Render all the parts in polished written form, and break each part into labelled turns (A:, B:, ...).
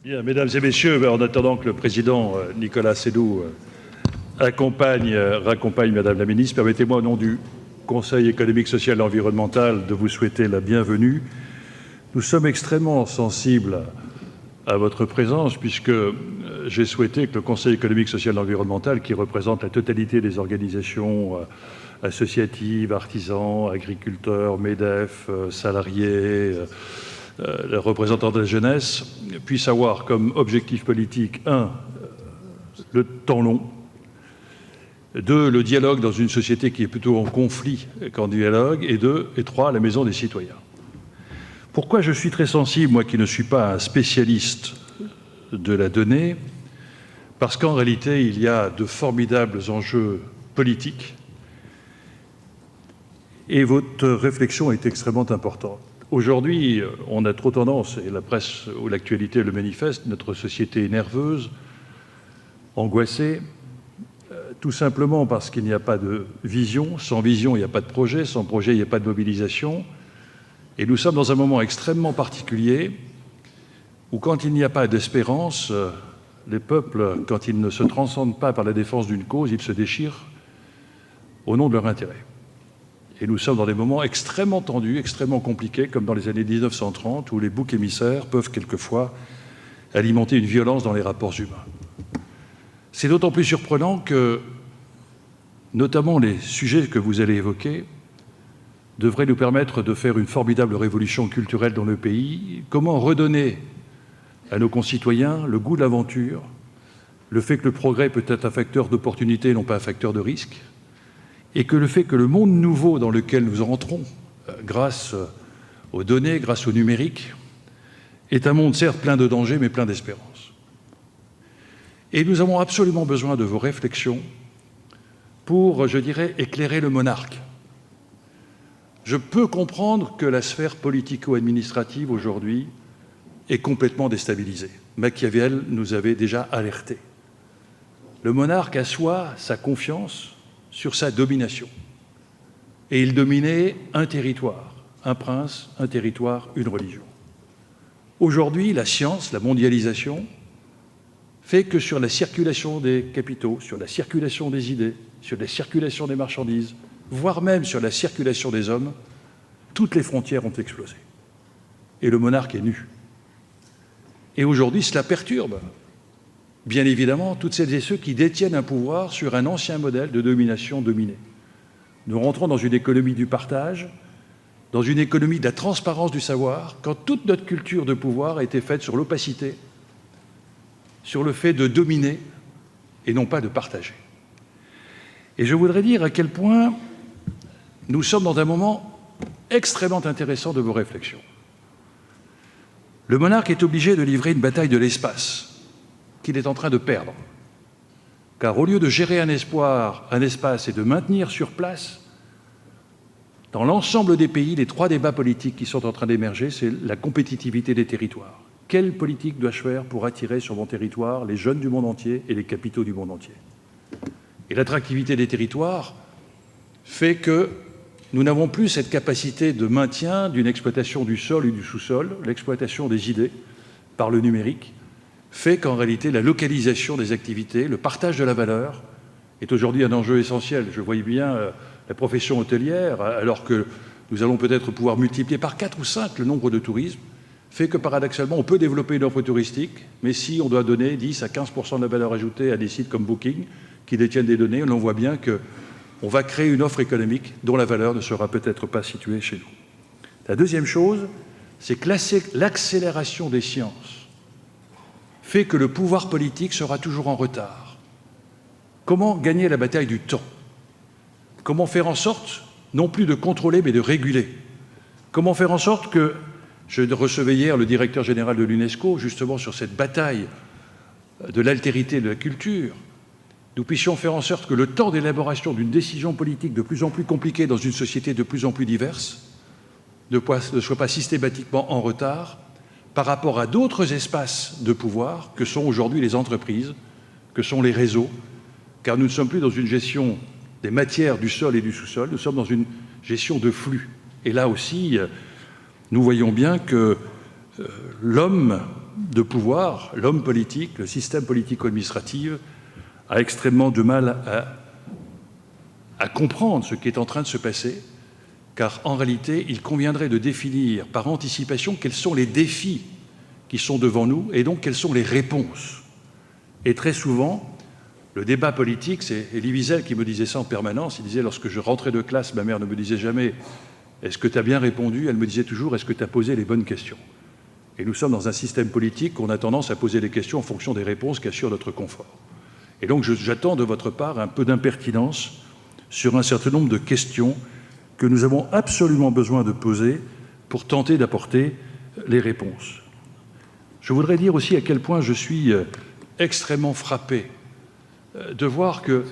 A: Bien, mesdames et messieurs, en attendant que le président Nicolas Seydoux raccompagne madame la ministre, permettez-moi au nom du Conseil économique, social et environnemental de vous souhaiter la bienvenue. Nous sommes extrêmement sensibles à votre présence puisque j'ai souhaité que le Conseil économique, social et environnemental, qui représente la totalité des organisations associatives, artisans, agriculteurs, MEDEF, salariés, les représentants de la jeunesse, puisse avoir comme objectif politique, 1, le temps long, 2, le dialogue dans une société qui est plutôt en conflit qu'en dialogue, et 3, la maison des citoyens. Pourquoi je suis très sensible, moi qui ne suis pas un spécialiste de la donnée? Parce qu'en réalité, il y a de formidables enjeux politiques et votre réflexion est extrêmement importante. Aujourd'hui, on a trop tendance, et la presse ou l'actualité le manifeste, notre société est nerveuse, angoissée, tout simplement parce qu'il n'y a pas de vision. Sans vision, il n'y a pas de projet. Sans projet, il n'y a pas de mobilisation. Et nous sommes dans un moment extrêmement particulier où, quand il n'y a pas d'espérance, les peuples, quand ils ne se transcendent pas par la défense d'une cause, ils se déchirent au nom de leur intérêt. Et nous sommes dans des moments extrêmement tendus, extrêmement compliqués, comme dans les années 1930, où les boucs émissaires peuvent quelquefois alimenter une violence dans les rapports humains. C'est d'autant plus surprenant que, notamment les sujets que vous allez évoquer, devraient nous permettre de faire une formidable révolution culturelle dans le pays. Comment redonner à nos concitoyens le goût de l'aventure, le fait que le progrès peut être un facteur d'opportunité et non pas un facteur de risque, et que le fait que le monde nouveau dans lequel nous entrons, grâce aux données, grâce au numérique, est un monde certes plein de dangers, mais plein d'espérance. Et nous avons absolument besoin de vos réflexions pour, je dirais, éclairer le monarque. Je peux comprendre que la sphère politico-administrative aujourd'hui est complètement déstabilisée. Machiavel nous avait déjà alertés. Le monarque assoit sa confiance sur sa domination. Et il dominait un territoire, un prince, un territoire, une religion. Aujourd'hui, la science, la mondialisation, fait que sur la circulation des capitaux, sur la circulation des idées, sur la circulation des marchandises, voire même sur la circulation des hommes, toutes les frontières ont explosé. Et le monarque est nu. Et aujourd'hui, cela perturbe, bien évidemment, toutes celles et ceux qui détiennent un pouvoir sur un ancien modèle de domination dominée. Nous rentrons dans une économie du partage, dans une économie de la transparence du savoir, quand toute notre culture de pouvoir a été faite sur l'opacité, sur le fait de dominer et non pas de partager. Et je voudrais dire à quel point nous sommes dans un moment extrêmement intéressant de vos réflexions. Le monarque est obligé de livrer une bataille de l'espace qu'il est en train de perdre. Car au lieu de gérer un espace et de maintenir sur place, dans l'ensemble des pays, les 3 débats politiques qui sont en train d'émerger, c'est la compétitivité des territoires. Quelle politique dois-je faire pour attirer sur mon territoire les jeunes du monde entier et les capitaux du monde entier? Et l'attractivité des territoires fait que nous n'avons plus cette capacité de maintien d'une exploitation du sol et du sous-sol, l'exploitation des idées par le numérique, fait qu'en réalité, la localisation des activités, le partage de la valeur, est aujourd'hui un enjeu essentiel. Je voyais bien la profession hôtelière, alors que nous allons peut-être pouvoir multiplier par 4 ou 5 le nombre de tourismes, fait que paradoxalement, on peut développer une offre touristique, mais si on doit donner 10 à 15% de la valeur ajoutée à des sites comme Booking, qui détiennent des données, on voit bien qu'on va créer une offre économique dont la valeur ne sera peut-être pas située chez nous. La deuxième chose, c'est que l'accélération des sciences fait que le pouvoir politique sera toujours en retard. Comment gagner la bataille du temps? Comment faire en sorte, non plus de contrôler, mais de réguler? Comment faire en sorte que, je recevais hier le directeur général de l'UNESCO, justement sur cette bataille de l'altérité de la culture, nous puissions faire en sorte que le temps d'élaboration d'une décision politique de plus en plus compliquée dans une société de plus en plus diverse ne soit pas systématiquement en retard par rapport à d'autres espaces de pouvoir que sont aujourd'hui les entreprises, que sont les réseaux, car nous ne sommes plus dans une gestion des matières du sol et du sous-sol, nous sommes dans une gestion de flux. Et là aussi, nous voyons bien que l'homme de pouvoir, l'homme politique, le système politico-administratif, a extrêmement de mal à comprendre ce qui est en train de se passer, car en réalité, il conviendrait de définir par anticipation quels sont les défis qui sont devant nous et donc quelles sont les réponses. Et très souvent, le débat politique, c'est Elie Wiesel qui me disait ça en permanence, il disait lorsque je rentrais de classe, ma mère ne me disait jamais « Est-ce que tu as bien répondu ?» Elle me disait toujours « Est-ce que tu as posé les bonnes questions ?» Et nous sommes dans un système politique où on a tendance à poser les questions en fonction des réponses qui assurent notre confort. Et donc j'attends de votre part un peu d'impertinence sur un certain nombre de questions que nous avons absolument besoin de poser pour tenter d'apporter les réponses. Je voudrais dire aussi à quel point je suis extrêmement frappé de voir que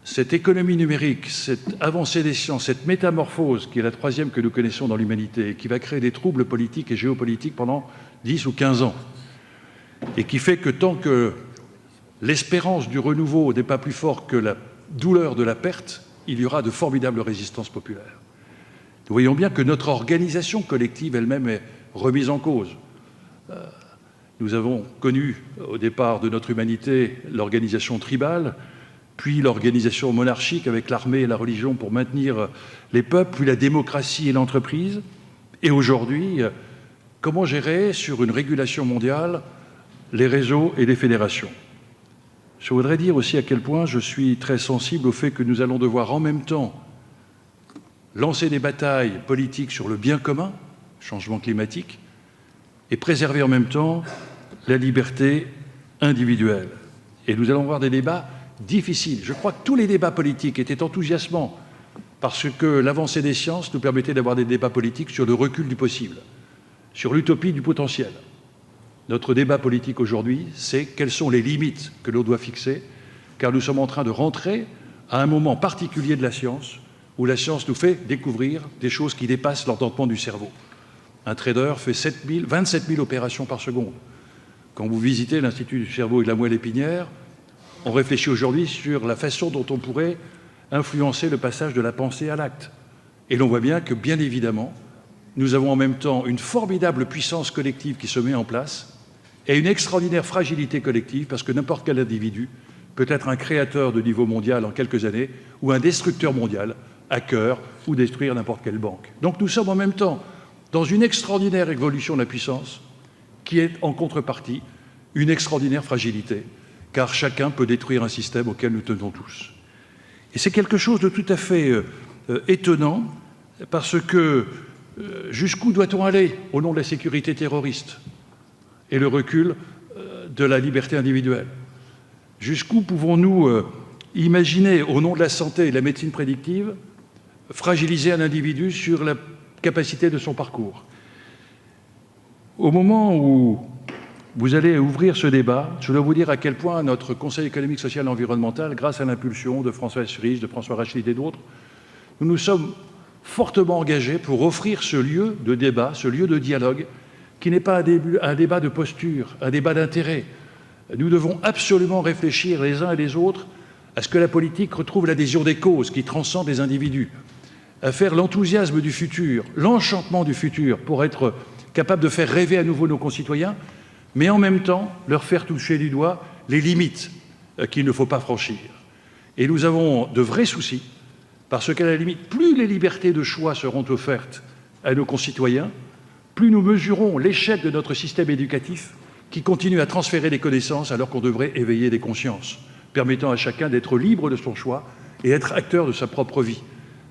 A: cette économie numérique, cette avancée des sciences, cette métamorphose qui est la troisième que nous connaissons dans l'humanité et qui va créer des troubles politiques et géopolitiques pendant 10 ou 15 ans et qui fait que tant que l'espérance du renouveau n'est pas plus forte que la douleur de la perte, il y aura de formidables résistances populaires. Nous voyons bien que notre organisation collective elle-même est remise en cause. Nous avons connu au départ de notre humanité l'organisation tribale, puis l'organisation monarchique avec l'armée et la religion pour maintenir les peuples, puis la démocratie et l'entreprise. Et aujourd'hui, comment gérer sur une régulation mondiale les réseaux et les fédérations? Je voudrais dire aussi à quel point je suis très sensible au fait que nous allons devoir en même temps lancer des batailles politiques sur le bien commun, changement climatique, et préserver en même temps la liberté individuelle. Et nous allons avoir des débats difficiles. Je crois que tous les débats politiques étaient enthousiasmants parce que l'avancée des sciences nous permettait d'avoir des débats politiques sur le recul du possible, sur l'utopie du potentiel. Notre débat politique aujourd'hui, c'est quelles sont les limites que l'on doit fixer, car nous sommes en train de rentrer à un moment particulier de la science, où la science nous fait découvrir des choses qui dépassent l'entendement du cerveau. Un trader fait 27 000 opérations par seconde. Quand vous visitez l'Institut du cerveau et de la moelle épinière, on réfléchit aujourd'hui sur la façon dont on pourrait influencer le passage de la pensée à l'acte. Et l'on voit bien que, bien évidemment, nous avons en même temps une formidable puissance collective qui se met en place et une extraordinaire fragilité collective parce que n'importe quel individu peut être un créateur de niveau mondial en quelques années ou un destructeur mondial, hacker ou détruire n'importe quelle banque. Donc nous sommes en même temps dans une extraordinaire évolution de la puissance qui est en contrepartie une extraordinaire fragilité, car chacun peut détruire un système auquel nous tenons tous. Et c'est quelque chose de tout à fait étonnant, parce que jusqu'où doit-on aller au nom de la sécurité terroriste et le recul de la liberté individuelle? Jusqu'où pouvons-nous imaginer, au nom de la santé et de la médecine prédictive, fragiliser un individu sur la capacité de son parcours? Au moment où vous allez ouvrir ce débat, je dois vous dire à quel point notre Conseil économique, social et environnemental, grâce à l'impulsion de François Riche, de François Rachid et d'autres, nous nous sommes fortement engagés pour offrir ce lieu de débat, ce lieu de dialogue, qui n'est pas un débat de posture, un débat d'intérêt. Nous devons absolument réfléchir les uns et les autres à ce que la politique retrouve l'adhésion des causes qui transcendent les individus, à faire l'enthousiasme du futur, l'enchantement du futur pour être capable de faire rêver à nouveau nos concitoyens, mais en même temps leur faire toucher du doigt les limites qu'il ne faut pas franchir. Et nous avons de vrais soucis, parce qu'à la limite, plus les libertés de choix seront offertes à nos concitoyens, plus nous mesurons l'échec de notre système éducatif qui continue à transférer des connaissances alors qu'on devrait éveiller des consciences, permettant à chacun d'être libre de son choix et être acteur de sa propre vie.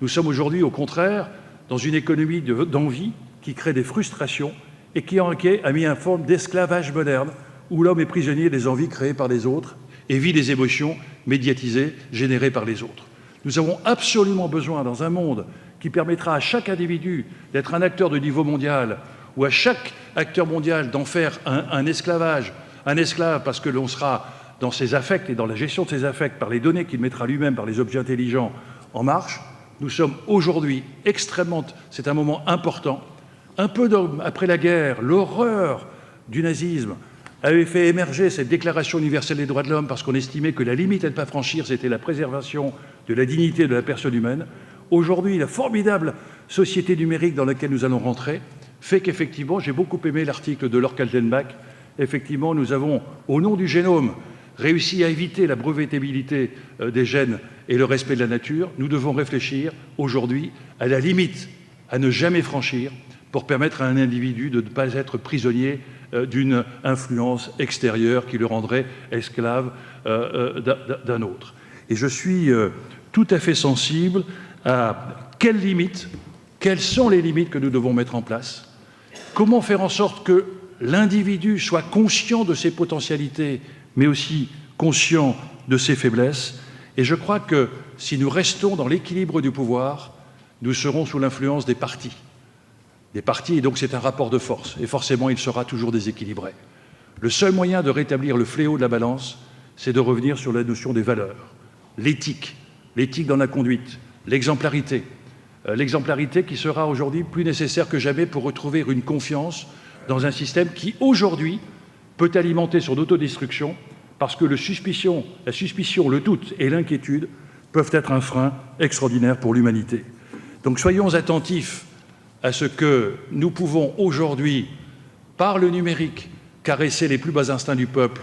A: Nous sommes aujourd'hui, au contraire, dans une économie d'envie qui crée des frustrations et qui a mis en forme d'esclavage moderne où l'homme est prisonnier des envies créées par les autres et vit des émotions médiatisées générées par les autres. Nous avons absolument besoin, dans un monde qui permettra à chaque individu d'être un acteur de niveau mondial ou à chaque acteur mondial d'en faire un esclave parce que l'on sera dans ses affects et dans la gestion de ses affects par les données qu'il mettra lui-même par les objets intelligents en marche. Nous sommes aujourd'hui extrêmement... C'est un moment important. Un peu après la guerre, l'horreur du nazisme avait fait émerger cette Déclaration universelle des droits de l'homme parce qu'on estimait que la limite à ne pas franchir, c'était la préservation de la dignité de la personne humaine. Aujourd'hui, la formidable société numérique dans laquelle nous allons rentrer fait qu'effectivement, j'ai beaucoup aimé l'article de Laure Kaltenbach. Effectivement, nous avons, au nom du génome, réussi à éviter la brevetabilité des gènes et le respect de la nature. Nous devons réfléchir aujourd'hui à la limite à ne jamais franchir pour permettre à un individu de ne pas être prisonnier d'une influence extérieure qui le rendrait esclave d'un autre. Et je suis tout à fait sensible à quelles sont les limites que nous devons mettre en place, comment faire en sorte que l'individu soit conscient de ses potentialités, mais aussi conscient de ses faiblesses. Et je crois que si nous restons dans l'équilibre du pouvoir, nous serons sous l'influence des partis. Et donc c'est un rapport de force, et forcément il sera toujours déséquilibré. Le seul moyen de rétablir le fléau de la balance, c'est de revenir sur la notion des valeurs, l'éthique dans la conduite, l'exemplarité qui sera aujourd'hui plus nécessaire que jamais pour retrouver une confiance dans un système qui, aujourd'hui, peut alimenter son autodestruction parce que la suspicion, le doute et l'inquiétude peuvent être un frein extraordinaire pour l'humanité. Donc soyons attentifs à ce que nous pouvons aujourd'hui, par le numérique, caresser les plus bas instincts du peuple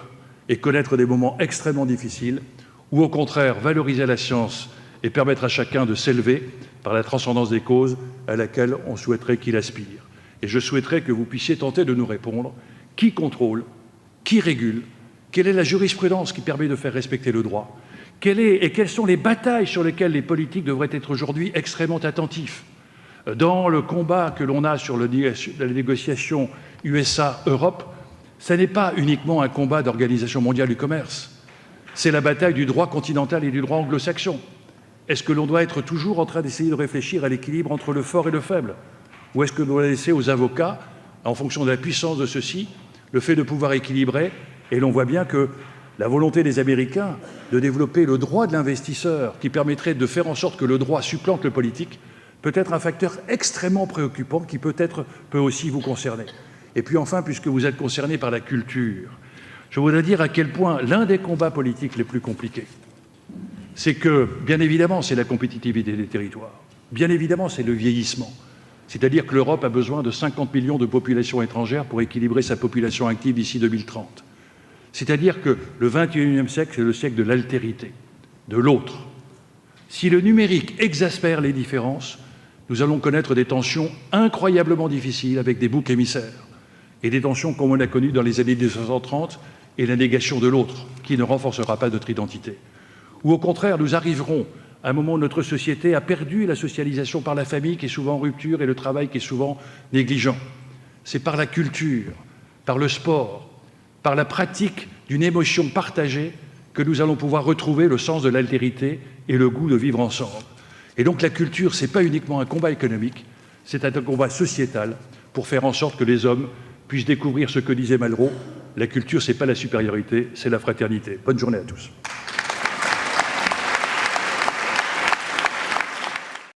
A: et connaître des moments extrêmement difficiles, ou au contraire valoriser la science et permettre à chacun de s'élever par la transcendance des causes à laquelle on souhaiterait qu'il aspire. Et je souhaiterais que vous puissiez tenter de nous répondre. Qui contrôle? Qui régule? Quelle est la jurisprudence qui permet de faire respecter le droit? Quelles sont les batailles sur lesquelles les politiques devraient être aujourd'hui extrêmement attentifs? Dans le combat que l'on a sur la négociation USA-Europe, ce n'est pas uniquement un combat d'Organisation mondiale du commerce, c'est la bataille du droit continental et du droit anglo-saxon. Est-ce que l'on doit être toujours en train d'essayer de réfléchir à l'équilibre entre le fort et le faible? Ou est-ce que l'on doit laisser aux avocats, en fonction de la puissance de ceux-ci, le fait de pouvoir équilibrer? Et l'on voit bien que la volonté des Américains de développer le droit de l'investisseur, qui permettrait de faire en sorte que le droit supplante le politique, peut être un facteur extrêmement préoccupant qui peut aussi vous concerner. Et puis enfin, puisque vous êtes concerné par la culture, je voudrais dire à quel point l'un des combats politiques les plus compliqués, c'est que, bien évidemment, c'est la compétitivité des territoires. Bien évidemment, c'est le vieillissement. C'est-à-dire que l'Europe a besoin de 50 millions de populations étrangères pour équilibrer sa population active d'ici 2030. C'est-à-dire que le XXIe siècle, c'est le siècle de l'altérité, de l'autre. Si le numérique exaspère les différences, nous allons connaître des tensions incroyablement difficiles avec des boucs émissaires et des tensions comme on a connues dans les années 1930 et la négation de l'autre, qui ne renforcera pas notre identité. Ou au contraire, nous arriverons à un moment où notre société a perdu la socialisation par la famille qui est souvent en rupture et le travail qui est souvent négligent. C'est par la culture, par le sport, par la pratique d'une émotion partagée que nous allons pouvoir retrouver le sens de l'altérité et le goût de vivre ensemble. Et donc la culture, ce n'est pas uniquement un combat économique, c'est un combat sociétal pour faire en sorte que les hommes puissent découvrir ce que disait Malraux, la culture, ce n'est pas la supériorité, c'est la fraternité. Bonne journée à tous.